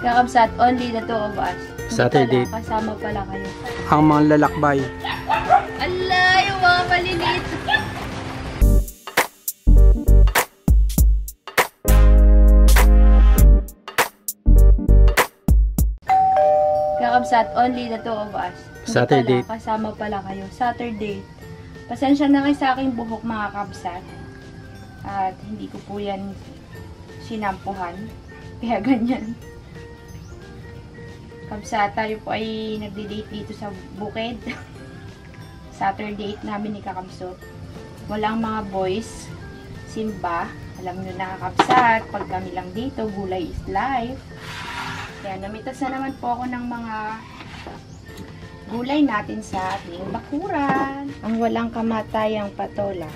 Kakabsat, only the two of us. Saturday. Pala, kasama pala kayo. Ang mga lalakbay. Ala, yung mga maliliit. Kakabsat, only the two of us. Saturday. Pala, kasama pala kayo. Saturday. Pasensya na kayo sa aking buhok mga kabsat. At hindi ko po yan sinampuhan. Kaya ganyan. Kabsat, tayo po ay nagdi-date dito sa bukid. Saturday namin ni Kakabsot. Walang mga boys. Simba. Alam nyo na Kakabsat, pag kami lang dito, gulay is life. Kaya namitas na naman po ako ng mga gulay natin sa ating bakuran. Ang walang kamatayang patola.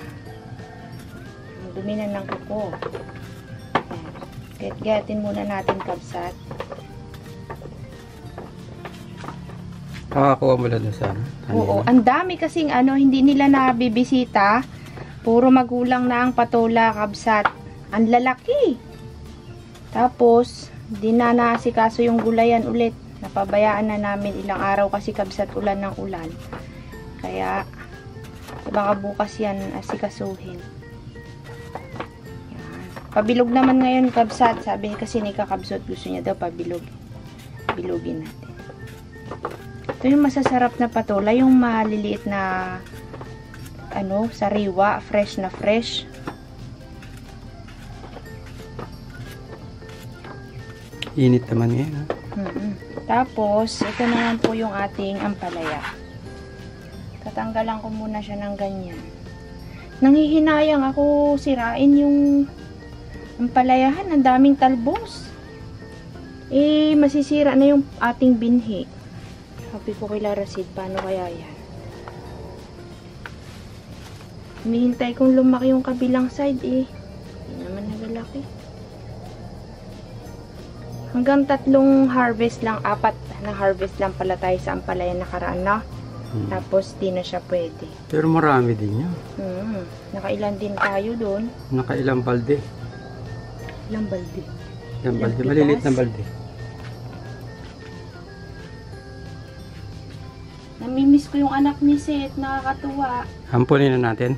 Ang dumi na ng kuko. Get-getin muna natin Kabsat. Kakakuha mo lang sa Oo, ang dami kasing hindi nila nabibisita. Puro magulang na ang patola Kabsat. Ang lalaki. Tapos, di na naasikaso yung gulayan ulit. Napabayaan na namin ilang araw kasi Kabsat ulan ng ulan. Kaya, baka bukas yan asikasuhin. Yan. Pabilog naman ngayon Kabsat. Sabi kasi ni Kakabsot gusto niya daw pabilog. Bilugin natin. Ito yung masasarap na patola. Yung maliliit na sariwa. Fresh na fresh. Init naman ngayon. Ha? Tapos, ito naman po yung ating ampalaya. Tatanggalan ko muna siya ng ganyan. Nanghihinayang ako sirain yung ampalayahan. Ang daming talbos. Masisira na yung ating binhi. Sabi ko kay Larasid, paano kaya yan? Hinihintay kong lumaki yung kabilang side Hindi naman nagalaki. Hanggang 3 harvest lang, 4 na harvest lang pala tayo sa ampalaya nakaraan na. Tapos di na siya pwede. Pero marami din yun. Nakailan din tayo doon. Nakailang balde. Ilang balde? Ilang balde. Maliliit na balde. Namimiss ko yung anak ni Seth. Nakakatuwa. Hampunin na natin.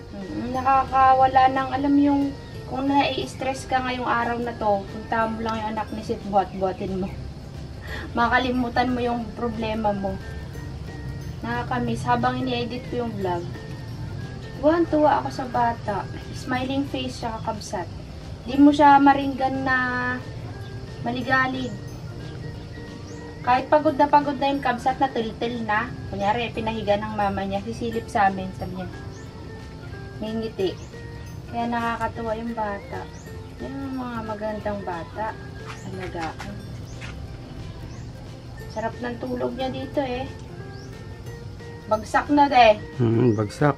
Nakakawala ng alam yung kung nai-stress ka ngayong araw na to, punta mo lang yung anak ni Seth, buhat-buhatin mo. Makalimutan mo yung problema mo. Nakakamiss. Habang ini-edit ko yung vlog, tuwa ako sa bata. Smiling face siya Kakabsat. Di mo siya maringgan na maligalig. Kahit pagod na yung Kabsat na til-til na. Kunyari, pinahiga ng mama niya, sisilip sa amin, sabi niya. Ngingiti. Kaya nakakatuwa yung bata. Yung mga magandang bata. Alagaan. Sarap ng tulog niya dito Bagsak na Bagsak.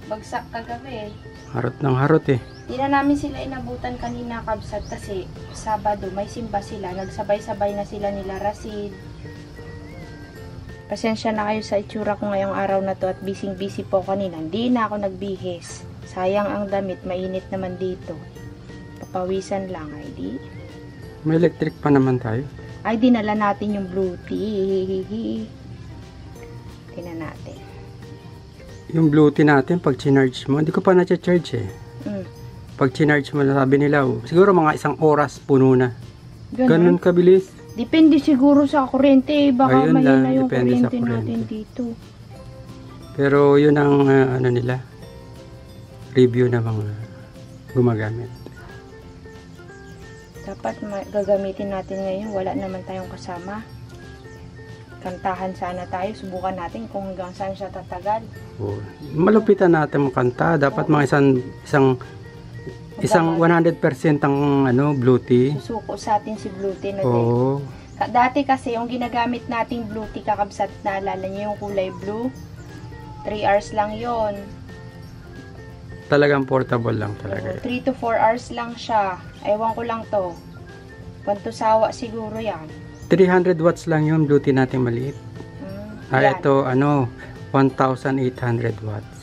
Bagsak kagabi Harot ng harot Di na namin sila inabutan kanina Kabsat kasi Sabado may simba sila. Nagsabay-sabay na sila nila Rasid. Pasensya na kayo sa itsura ko ngayong araw na to at busy po kanina. Hindi na ako nagbihis. Sayang ang damit, mainit naman dito. Papawisan lang, di. May electric pa naman tayo. Ay, dinala natin yung blue tea. Tingnan natin. Yung blue tea natin, pag chinarge mo, hindi ko pa na-charge Pag chinarge mo, sabi nila, siguro mga 1 oras puno na. Ganun kabilis. Depende siguro sa kuryente. Baka Ayun mahina lang, yung depende sa kuryente natin kuryente. dito. Pero yun ang nila, review na mga gumagamit. Dapat gagamitin natin ngayon. Wala naman tayong kasama. Kantahan sana tayo. Subukan natin kung hanggang saan siya tatagal. Malupitan natin ang kanta. Dapat mga isang 100% ang blue tea. Susuko sa atin si blue tea Oo. Dati kasi yung ginagamit nating blue tea Kakabsat, naalala niyo yung kulay blue? 3 hours lang yon. Talagang portable lang talaga. 3 to 4 hours lang siya. Ewan ko lang to. Kwanto sawa siguro yan. 300 watts lang yung blue tea natin maliit. Yan. Ito 1,800 watts.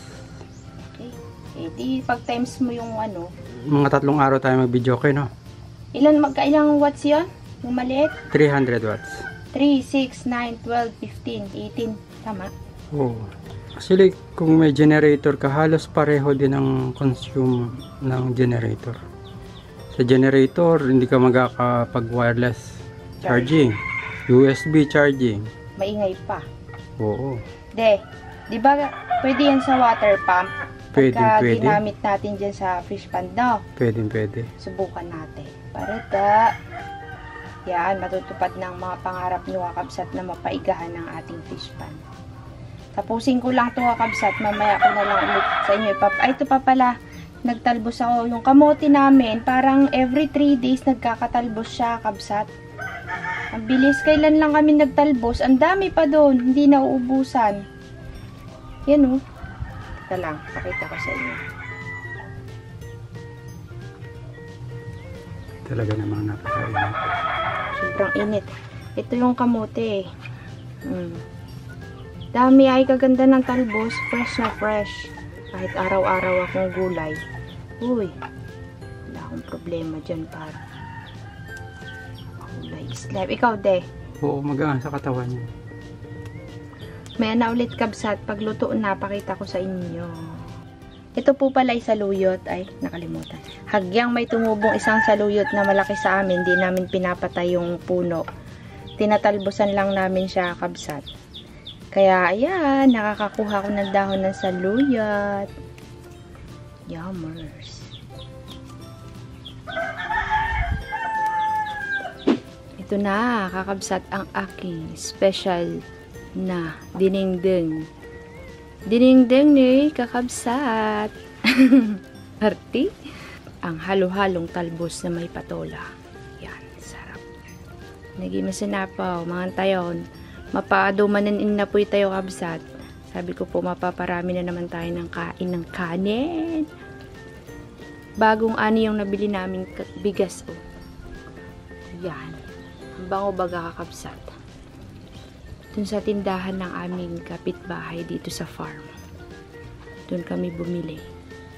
Okay. Di pag times mo yung Mga 3 araw tayo mag-video kayo, no? Magkailang watts yun? Yung maliit? 300 watts. 3, 6, 9, 12, 15, 18. Tama? Oo. Actually, kung may generator ka, halos pareho din ang consume ng generator. Sa generator, hindi ka magkakapag-wireless charging. USB charging. Maingay pa. Oo. Di ba pwede yan sa water pump? Pwede, Pagka pwede. ginamit natin dyan sa fish pond, no? Pwede. Subukan natin. Parada. Yan, matutupad ng mga pangarap ni Wakabsat na mapaigahan ng ating fish pond. Tapusin ko lang to Wakabsat. Mamaya ko na lang ulit sa inyo. Ay, ito pa pala. Nagtalbos ako. Yung kamote namin, parang every 3 days nagkakatalbos siya, Kabsat. Ang bilis. Kailan lang kami nagtalbos? Ang dami pa doon. Hindi nauubusan. Yan o. Ito lang. Pakita ko sa inyo. Talaga namang napakainit. Sobrang init. Ito yung kamote. Dami ay kaganda ng talbos. Fresh na fresh. Kahit araw-araw akong gulay. Uy. Wala akong problema dyan para. Gulay is life. Ikaw, De. Oo, magaan sa katawan niya. May na ulit Kabsat. Pagluto na, pakita ko sa inyo. Ito po pala ay saluyot. Ay, nakalimutan. Hagyang may tumubong isang saluyot na malaki sa amin. Di namin pinapatay yung puno. Tinatalbosan lang namin siya, Kabsat. Kaya, ayan, nakakakuha ko ng dahon ng saluyot. Yummers. Ito na, kakabsat ang aking special na dinengdeng. Dinengdeng ni kakabsat. Party. Ang halo-halong talbos na may patola. Yan, sarap. Naging masinapaw, mga tayon. Mapaadumanin na po tayo kabsat. Sabi ko po, mapaparami na naman tayo ng kain ng kanin. Bagong ani yung nabili namin bigas. Oh. Yan. Ang bango baga kakabsat. Dun sa tindahan ng aming kapitbahay dito sa farm. Dun kami bumili.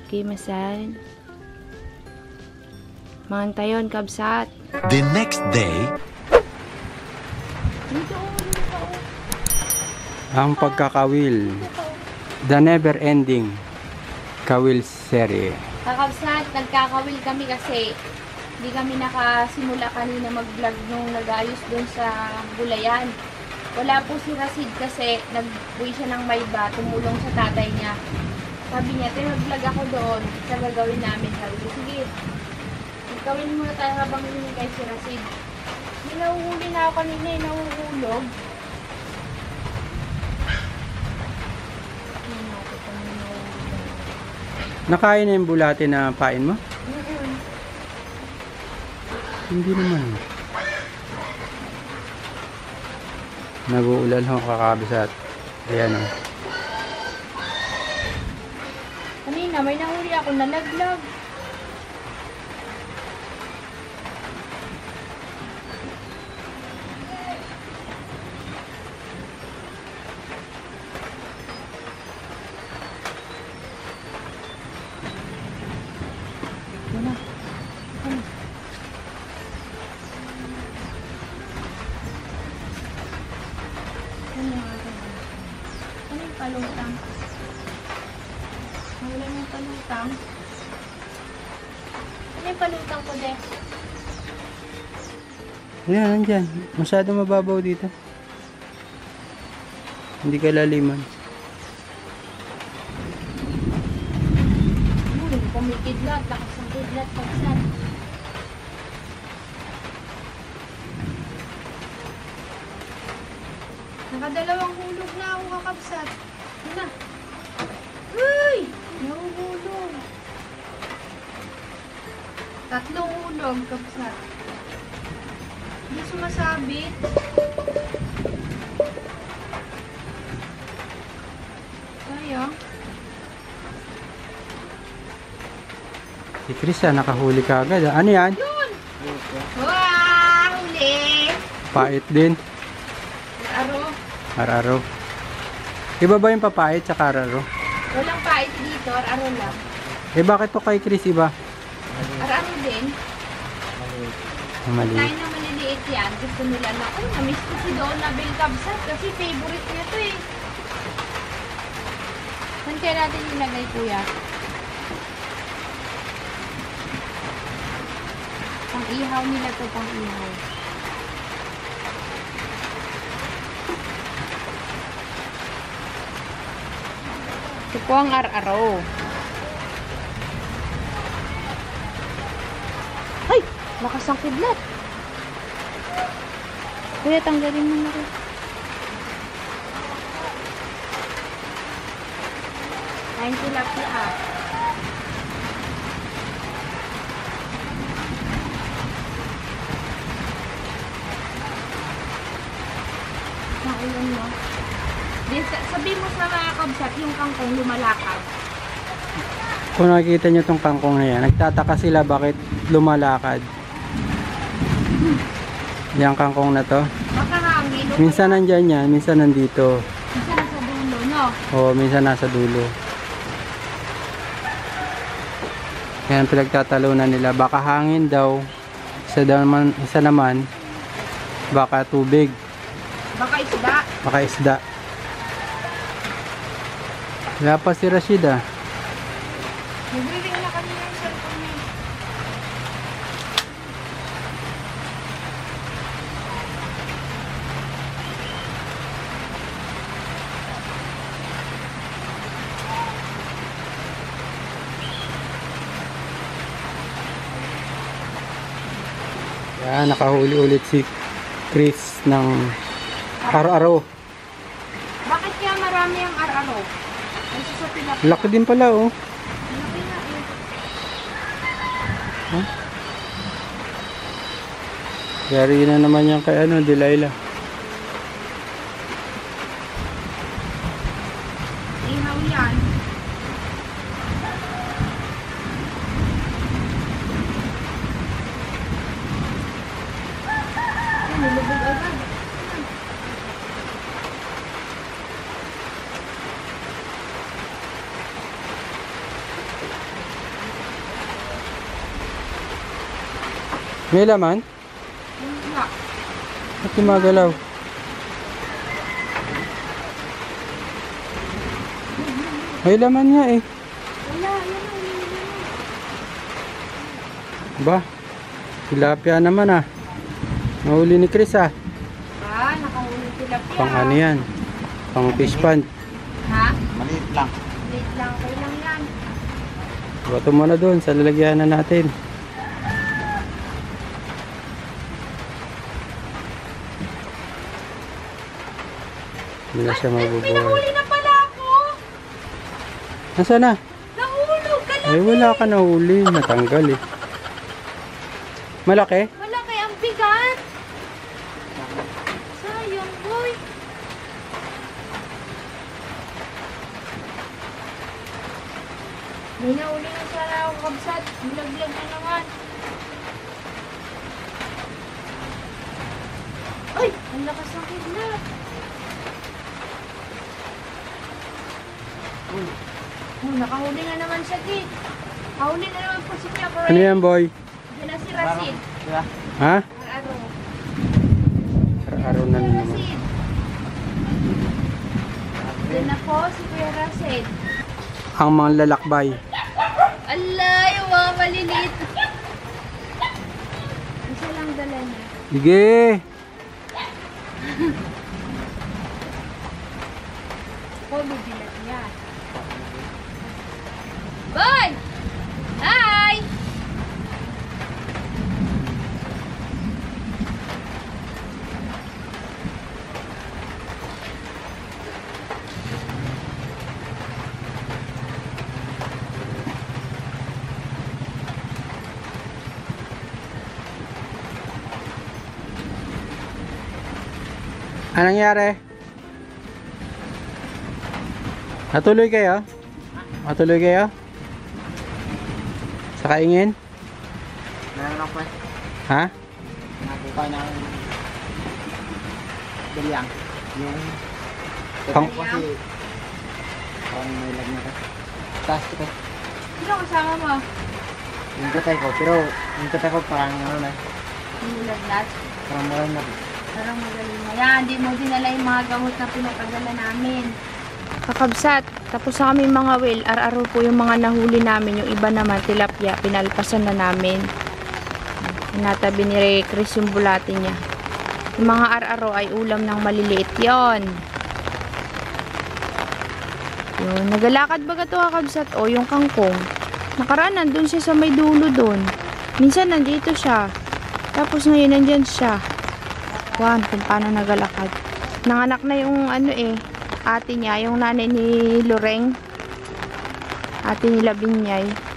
Okay, masan? Mga tayon, kabsat. The next day, Ang pagkakawil. The never ending kawil series. Kakabsat, nagkakawil kami kasi hindi kami nakasimula kanina mag-vlog nung nag-ayos dun sa gulayan. Wala po si Rasid kasi nag-uwi siya ng Mayba, tumulong sa tatay niya. Sabi niya, mag-vlog ako doon sa gagawin namin. Sabi ko, sige, gawin muna tayo habang hinihintay si Rasid. Hindi nahuhuli na ako kanina, nahuhulog. Nakain na yung bulate na pain mo? Hindi naman. Nag-uulan ho kakabsat. Ayan o. Kanina, may nahuli ako na nalaglag. Yan na. Ano yung palutang? Wala yung palutang. Ano yung palutang ko, De? Ayan, nandyan. Masyado mababaw dito. Hindi kalaliman. Kumikidlat. Lakas ng kidlat. Pagsan. Nakadalawang hulog na ako kakabsat. Yun na. Uy! Nahuhulog. 3 hulog, kabsat. Hindi sumasabit. Sayang. Si Chris nakahuli ka agad. Ano yan? Yun! Wow! Huli! Pait din. Aro. Araro. Iba ba yung papait sa araro? Walang pait dito. Aro lang. Eh bakit to kay Chris iba? Aro din. Mali. Tayo na maliliit. bakit yan? Gusto nila na, namiss ko si Doon na Bell Kabsat kasi favorite niya to eh. Saan kaya natin ilagay, kuya? Pang-ihaw nila to, pang-ihaw. Ito po ang ar-aro. Ay! Lakas ang kidlat. Kuya, tanggalin mo na rin. Ayun tilapia. Naulan mo. Sabi mo sa mga kabsat, yung kangkong lumalakad. Kung nakikita nyo tong kangkong na yan, nagtataka sila bakit lumalakad. Yung kangkong na to. Baka hangin. Minsan nandyan yan, minsan nandito. Minsan nasa dulo, no? O minsan nasa dulo. Yan pinagtatalunan nila. Baka hangin daw. Isa naman baka tubig. Baka isda. Baka isda. Wala pa si Rashida. Nagriring na kanina yung cellphone niya. Yan, nakahuli ulit si Chris ng ar-aro. Bakit kaya marami ang ar-aro? Kasi sa tilapia. Laki din pala oh. Laki nga eh. Huh? Yari na naman yan kay ano, Delilah. Ihaw yan. Ay, nilubog agad. May laman? Wala. At gumagalaw. May laman nga eh. Wala, yan ang Ba? Tilapia naman ah. Nahuli ni Chris ah. nakahuli tilapia. Pang ano yan? Pang fish pond. Ha? Maliit lang. Wait lang, okay lang yan. Bato mo na doon sa lalagyanan natin. Hindi na siya May mabubuhay. nahuli na pala ako. Nasaan na? Nahulog ka lang. Ay wala ka nahuli. Natanggal eh. Malaki? Wala kay ang bigat. Sayang, boy. May nahuli na sana ako kabsat. Bilaglag na naman. Ay! Ang lakas ng kidlat. Nakahuli na naman siya, Kit. Nakahuli na naman po si Kuya Cory. Ano yan boy? Diyan na si Rasid. Diba? Ha? Ano? Araw na naman. Rasid. Diyan na po si Kuya Rasid. Ang mga lalakbay. Ala, yung mga maliliit. Isa lang dala niya. Sige! Ako, bibilat niya. Boy! Hi! Anong nangyari? Natuloy kayo? Natuloy kayo? Sa kaingin? Meron ako eh. Ha? Nakuha ng bilyang. Yung Pang- kasi parang may lag na ka. Taas ko. Sino kasama mo? Yung tatay ko. Pero yung tatay ko parang ano na. Nilagnat? Parang wala na rin. Parang magaling mo. Yan, di mo dinala yung mga gamot na pinapagala namin. Kakabsat, tapos na kami mga whale. Ar-aro po yung mga nahuli namin. Yung iba naman, tilapia, pinalpasan na namin. Natabi ni Chris yung bulati niya. Yung mga ar-aro ay ulam ng maliliit yon. Yun, nagalakad baga to kakabsat. O, yung kangkong. Nakaraan, nandun siya sa may dulo dun. Minsan, nandito siya. Tapos ngayon, nandyan siya. Kung paano nagalakad. Nanganak na yung ate niya, yung nanay ni Loreng. Ate ni Labinyay.